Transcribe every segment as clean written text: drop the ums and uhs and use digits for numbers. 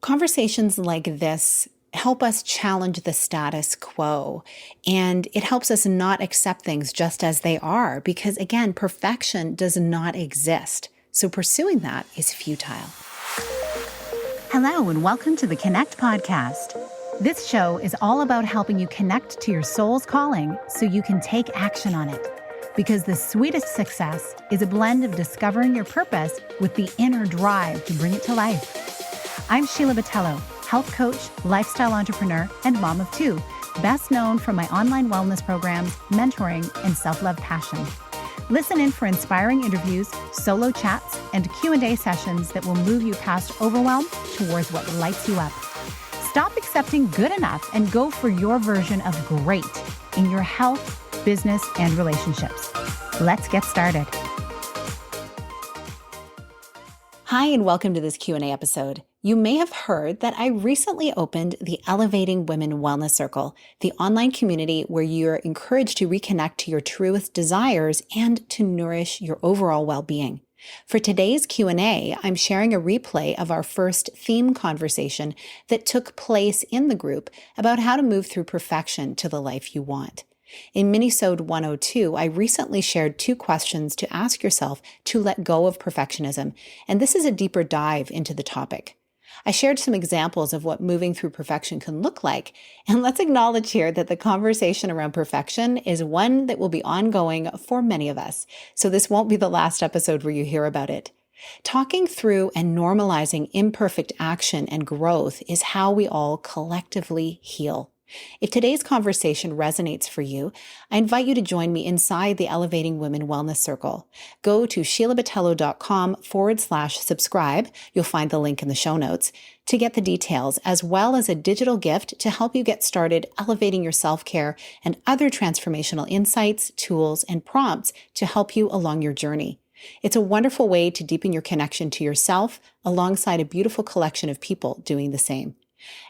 Conversations like this help us challenge the status quo, and it helps us not accept things just as they are because, again, perfection does not exist. So pursuing that is futile. Hello, and welcome to the Connect podcast. This show is all about helping you connect to your soul's calling so you can take action on it. Because the sweetest success is a blend of discovering your purpose with the inner drive to bring it to life. I'm Sheila, health coach, lifestyle entrepreneur, and mom of two, best known for my online wellness programs, mentoring, and self-love passion. Listen in for inspiring interviews, solo chats, and Q&A sessions that will move you past overwhelm towards what lights you up. Stop accepting good enough and go for your version of great in your health, business, and relationships. Let's get started. Hi, and welcome to this Q&A episode. You may have heard that I recently opened the Elevating Women Wellness Circle, the online community where you're encouraged to reconnect to your truest desires and to nourish your overall well-being. For today's Q&A, I'm sharing a replay of our first theme conversation that took place in the group about how to move through perfection to the life you want. In Minisode 102, I recently shared 2 questions to ask yourself to let go of perfectionism, and this is a deeper dive into the topic. I shared some examples of what moving through perfection can look like, and let's acknowledge here that the conversation around perfection is one that will be ongoing for many of us, so this won't be the last episode where you hear about it. Talking through and normalizing imperfect action and growth is how we all collectively heal. If today's conversation resonates for you, I invite you to join me inside the Elevating Women Wellness Circle. Go to sheilabatello.com/subscribe. You'll find the link in the show notes to get the details, as well as a digital gift to help you get started elevating your self-care and other transformational insights, tools, and prompts to help you along your journey. It's a wonderful way to deepen your connection to yourself alongside a beautiful collection of people doing the same.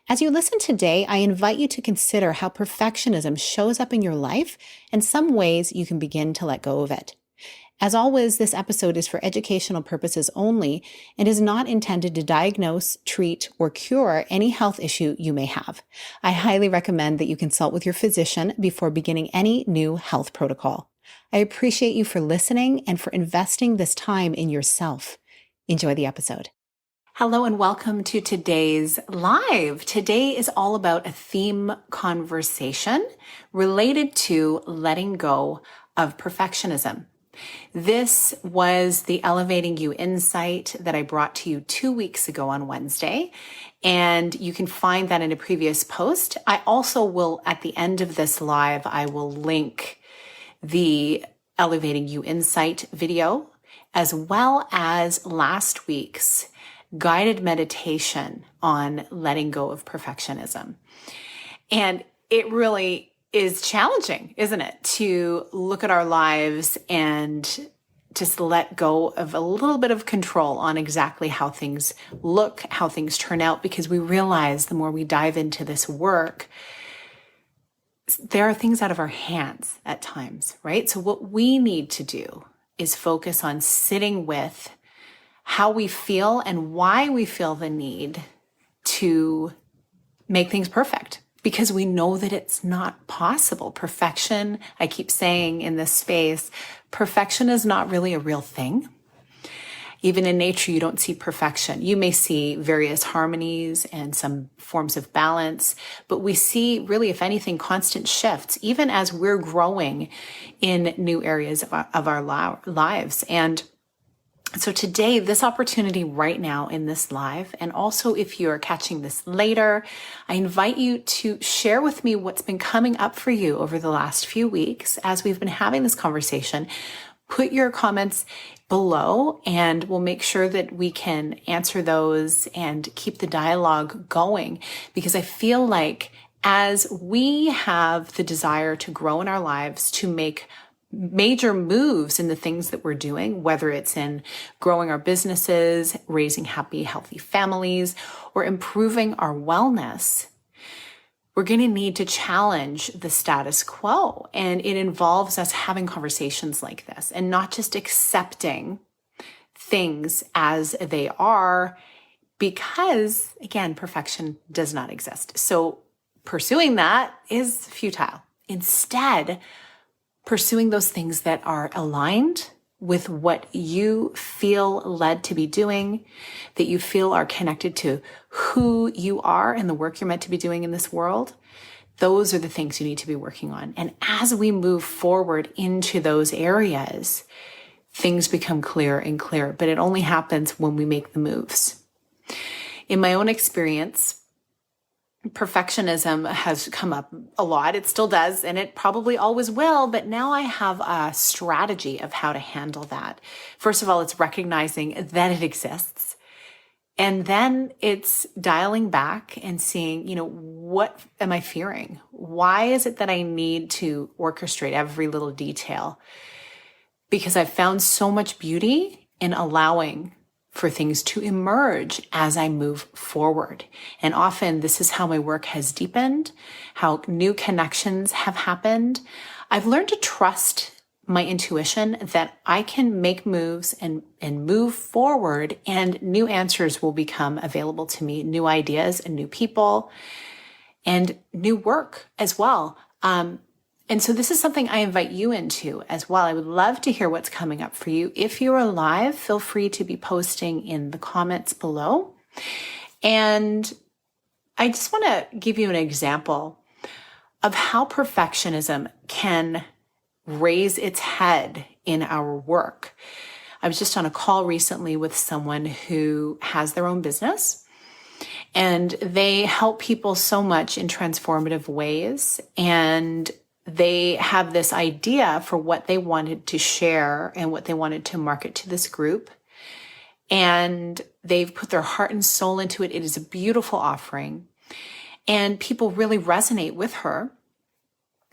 As you listen today, I invite you to consider how perfectionism shows up in your life and some ways you can begin to let go of it. As always, this episode is for educational purposes only and is not intended to diagnose, treat, or cure any health issue you may have. I highly recommend that you consult with your physician before beginning any new health protocol. I appreciate you for listening and for investing this time in yourself. Enjoy the episode. Hello and welcome to today's live. Today is all about a theme conversation related to letting go of perfectionism. This was the Elevating You Insight that I brought to you 2 weeks ago on Wednesday, and you can find that in a previous post. I also will, at the end of this live, I will link the Elevating You Insight video, as well as last week's guided meditation on letting go of perfectionism. And it really is challenging, isn't it, to look at our lives and just let go of a little bit of control on exactly how things look, how things turn out, because we realize the more we dive into this work, there are things out of our hands at times, right? So what we need to do is focus on sitting with how we feel and why we feel the need to make things perfect, because we know that it's not possible. Perfection, I keep saying in this space, perfection is not really a real thing. Even in nature, you don't see perfection. You may see various harmonies and some forms of balance, but we see really, if anything, constant shifts, even as we're growing in new areas of our lives. And so today, this opportunity right now in this live, and also if you're catching this later, I invite you to share with me what's been coming up for you over the last few weeks as we've been having this conversation. Put your comments below and we'll make sure that we can answer those and keep the dialogue going, because I feel like as we have the desire to grow in our lives, to make major moves in the things that we're doing, whether it's in growing our businesses, raising happy, healthy families, or improving our wellness, we're going to need to challenge the status quo. And it involves us having conversations like this and not just accepting things as they are because, again, perfection does not exist. So pursuing that is futile. Instead, pursuing those things that are aligned with what you feel led to be doing, that you feel are connected to who you are and the work you're meant to be doing in this world, those are the things you need to be working on. And as we move forward into those areas, things become clearer and clearer, but it only happens when we make the moves. In my own experience, perfectionism has come up a lot. It still does, and it probably always will, but now I have a strategy of how to handle that. First of all, it's recognizing that it exists. And then it's dialing back and seeing, what am I fearing? Why is it that I need to orchestrate every little detail? Because I've found so much beauty in allowing for things to emerge as I move forward. And often this is how my work has deepened, how new connections have happened. I've learned to trust my intuition that I can make moves and move forward, and new answers will become available to me, new ideas and new people and new work as well. And so this is something I invite you into as well. I would love to hear what's coming up for you. If you're alive, feel free to be posting in the comments below. And I just want to give you an example of how perfectionism can raise its head in our work. I was just on a call recently with someone who has their own business, and they help people so much in transformative ways. And they have this idea for what they wanted to share and what they wanted to market to this group. And they've put their heart and soul into it. It is a beautiful offering. And people really resonate with her.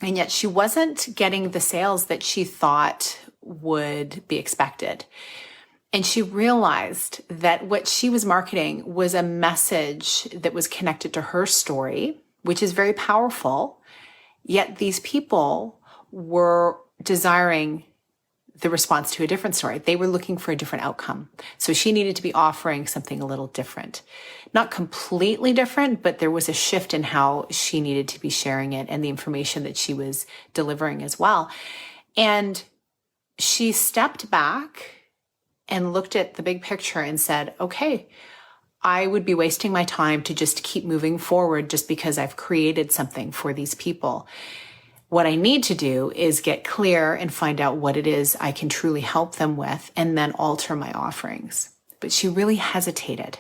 And yet she wasn't getting the sales that she thought would be expected. And she realized that what she was marketing was a message that was connected to her story, which is very powerful. Yet these people were desiring the response to a different story. They were looking for a different outcome. So she needed to be offering something a little different. Not completely different, but there was a shift in how she needed to be sharing it and the information that she was delivering as well. And she stepped back and looked at the big picture and said, okay, I would be wasting my time to just keep moving forward just because I've created something for these people. What I need to do is get clear and find out what it is I can truly help them with, and then alter my offerings. But she really hesitated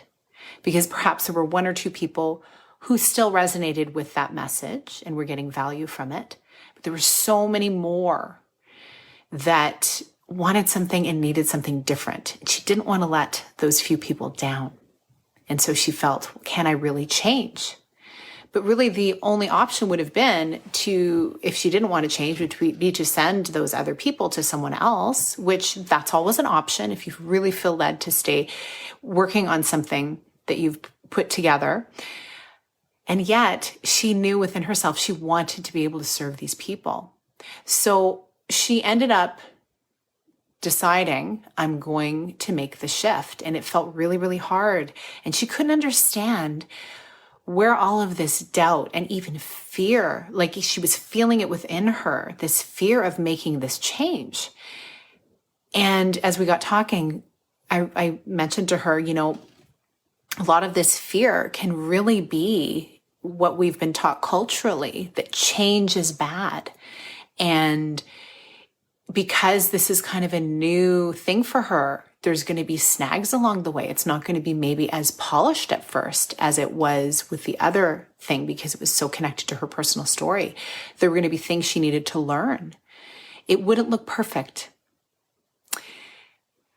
because perhaps there were one or two people who still resonated with that message and were getting value from it. But there were so many more that wanted something and needed something different. She didn't want to let those few people down. And so she felt, can I really change? But really the only option would have been to, if she didn't want to change, would be to send those other people to someone else, which that's always an option if you really feel led to stay working on something that you've put together. And yet she knew within herself she wanted to be able to serve these people. So she ended up deciding, I'm going to make the shift. And it felt really, really hard. And she couldn't understand where all of this doubt and even fear, like she was feeling it within her, this fear of making this change. And as we got talking, I mentioned to her, a lot of this fear can really be what we've been taught culturally, that change is bad. And because this is kind of a new thing for her, there's going to be snags along the way. It's not going to be maybe as polished at first as it was with the other thing because it was so connected to her personal story. There were going to be things she needed to learn. It wouldn't look perfect.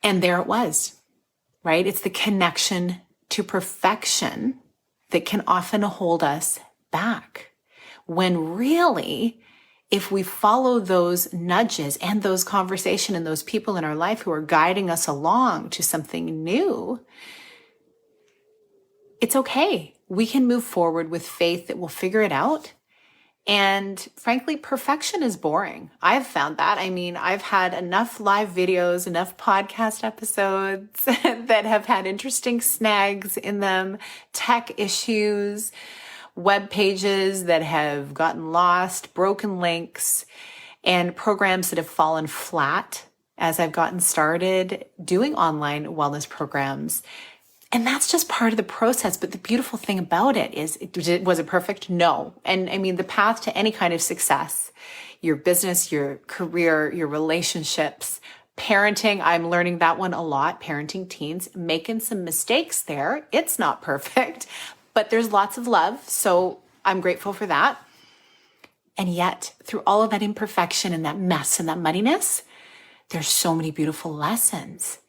And there it was, right? It's the connection to perfection that can often hold us back, when really, if we follow those nudges and those conversations and those people in our life who are guiding us along to something new, it's okay. We can move forward with faith that we'll figure it out. And frankly, perfection is boring. I've found that. I mean, I've had enough live videos, enough podcast episodes that have had interesting snags in them, tech issues, web pages that have gotten lost, broken links, and programs that have fallen flat as I've gotten started doing online wellness programs. And that's just part of the process. But the beautiful thing about it is, was it perfect? No. And I mean, the path to any kind of success, your business, your career, your relationships, parenting, I'm learning that one a lot, parenting teens, making some mistakes there. It's not perfect, but there's lots of love. So I'm grateful for that. And yet, through all of that imperfection and that mess and that muddiness, there's so many beautiful lessons.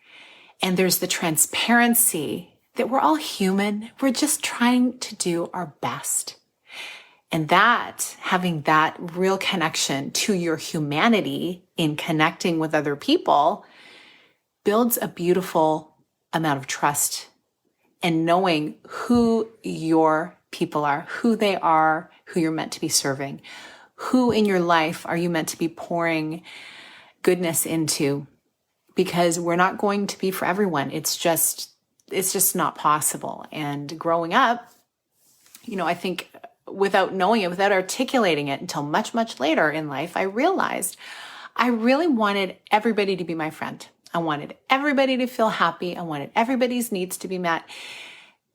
And there's the transparency that we're all human. We're just trying to do our best. And that, having that real connection to your humanity in connecting with other people, builds a beautiful amount of trust and knowing who your people are, who they are, who you're meant to be serving, who in your life are you meant to be pouring goodness into. Because we're not going to be for everyone. It's just not possible. And growing up, I think without knowing it, without articulating it until much, much later in life, I realized I really wanted everybody to be my friend. I wanted everybody to feel happy. I wanted everybody's needs to be met.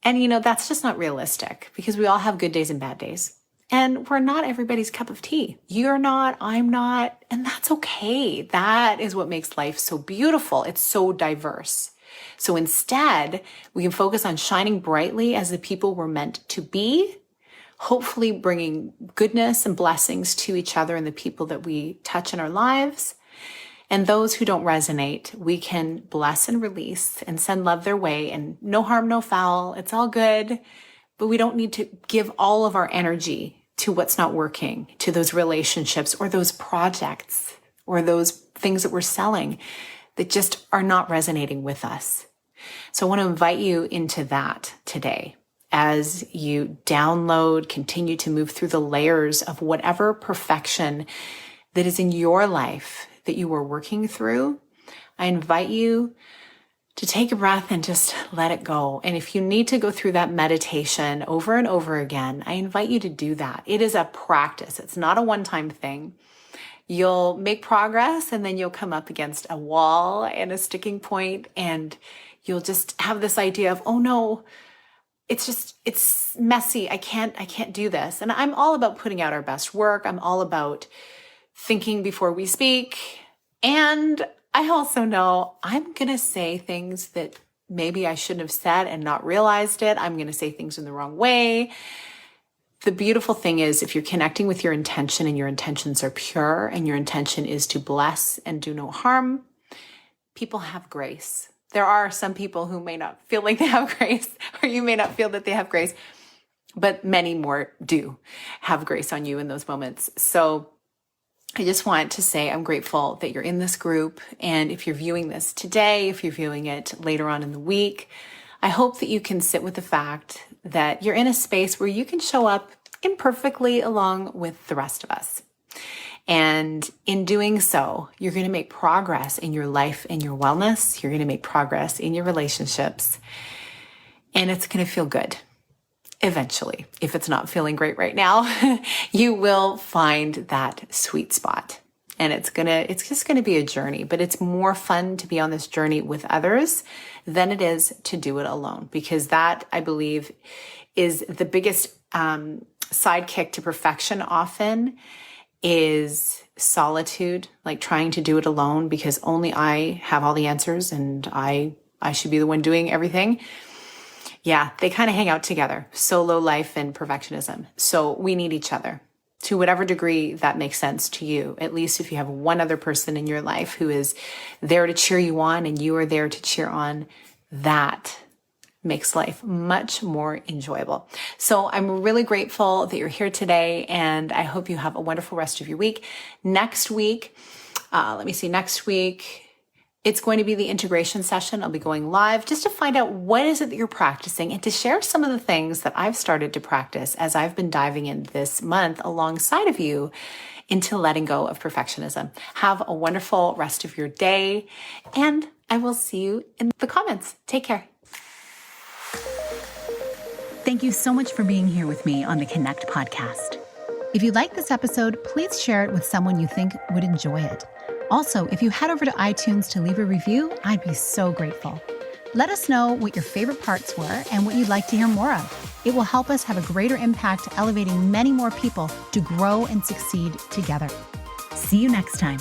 And, that's just not realistic because we all have good days and bad days. And we're not everybody's cup of tea. You're not, I'm not, and that's okay. That is what makes life so beautiful. It's so diverse. So instead, we can focus on shining brightly as the people we're meant to be, hopefully bringing goodness and blessings to each other and the people that we touch in our lives. And those who don't resonate, we can bless and release and send love their way, and no harm, no foul. It's all good. But we don't need to give all of our energy to what's not working, to those relationships or those projects or those things that we're selling that just are not resonating with us. So I want to invite you into that today as you download, continue to move through the layers of whatever perfection that is in your life that you are working through. I invite you to take a breath and just let it go. And if you need to go through that meditation over and over again, I invite you to do that. It is a practice. It's not a one-time thing. You'll make progress and then you'll come up against a wall and a sticking point, and you'll just have this idea of, oh no, it's messy. I can't do this. And I'm all about putting out our best work. I'm all about thinking before we speak. And I also know I'm going to say things that maybe I shouldn't have said and not realized it. I'm going to say things in the wrong way. The beautiful thing is, if you're connecting with your intention and your intentions are pure and your intention is to bless and do no harm, people have grace. There are some people who may not feel like they have grace, or you may not feel that they have grace, but many more do have grace on you in those moments. So I just want to say I'm grateful that you're in this group. And if you're viewing this today, if you're viewing it later on in the week, I hope that you can sit with the fact that you're in a space where you can show up imperfectly along with the rest of us. And in doing so, you're going to make progress in your life and your wellness. You're going to make progress in your relationships. And it's going to feel good. Eventually, if it's not feeling great right now, you will find that sweet spot. And it's just going to be a journey, but it's more fun to be on this journey with others than it is to do it alone, because that, I believe, is the biggest sidekick to perfection often is solitude, like trying to do it alone because only I have all the answers and I should be the one doing everything. Yeah, they kind of hang out together, solo life and perfectionism. So we need each other to whatever degree that makes sense to you. At least if you have one other person in your life who is there to cheer you on and you are there to cheer on, that makes life much more enjoyable. So I'm really grateful that you're here today, and I hope you have a wonderful rest of your week. Next week, It's going to be the integration session. I'll be going live just to find out what is it that you're practicing and to share some of the things that I've started to practice as I've been diving in this month alongside of you into letting go of perfectionism. Have a wonderful rest of your day, and I will see you in the comments. Take care. Thank you so much for being here with me on the Connect podcast. If you like this episode, please share it with someone you think would enjoy it. Also, if you head over to iTunes to leave a review, I'd be so grateful. Let us know what your favorite parts were and what you'd like to hear more of. It will help us have a greater impact, elevating many more people to grow and succeed together. See you next time.